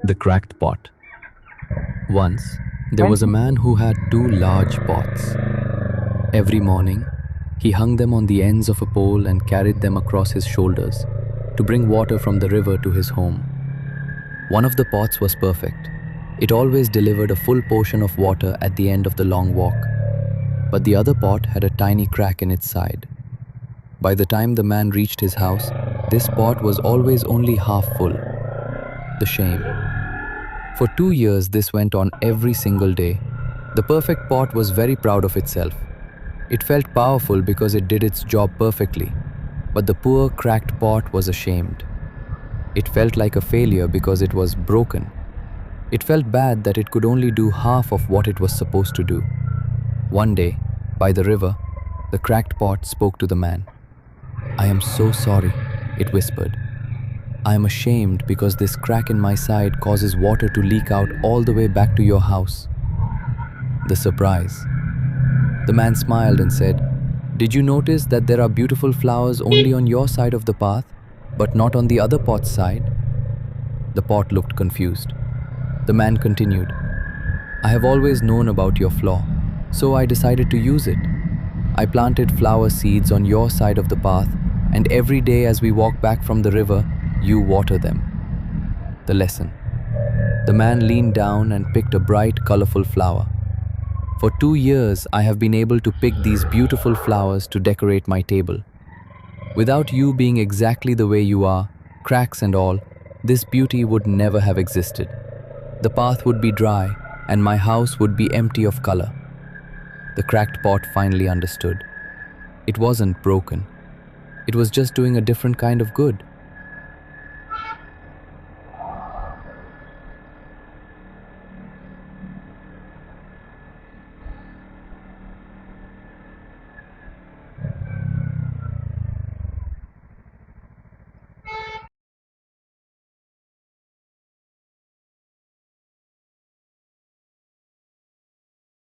The cracked pot. Once, there was a man who had two large pots. Every morning, he hung them on the ends of a pole and carried them across his shoulders to bring water from the river to his home. One of the pots was perfect. It always delivered a full portion of water at the end of the long walk. But the other pot had a tiny crack in its side. By the time the man reached his house, this pot was always only half full. The shame. For 2 years, this went on every single day. The perfect pot was very proud of itself. It felt powerful because it did its job perfectly. But the poor, cracked pot was ashamed. It felt like a failure because it was broken. It felt bad that it could only do half of what it was supposed to do. One day, by the river, the cracked pot spoke to the man. "I am so sorry," it whispered. "I am ashamed because this crack in my side causes water to leak out all the way back to your house." The surprise. The man smiled and said, "Did you notice that there are beautiful flowers only on your side of the path, but not on the other pot's side?" The pot looked confused. The man continued, "I have always known about your flaw, so I decided to use it. I planted flower seeds on your side of the path, and every day as we walk back from the river, you water them." The lesson. The man leaned down and picked a bright, colorful flower. "For 2 years, I have been able to pick these beautiful flowers to decorate my table. Without you being exactly the way you are, cracks and all, this beauty would never have existed. The path would be dry, and my house would be empty of color." The cracked pot finally understood. It wasn't broken. It was just doing a different kind of good.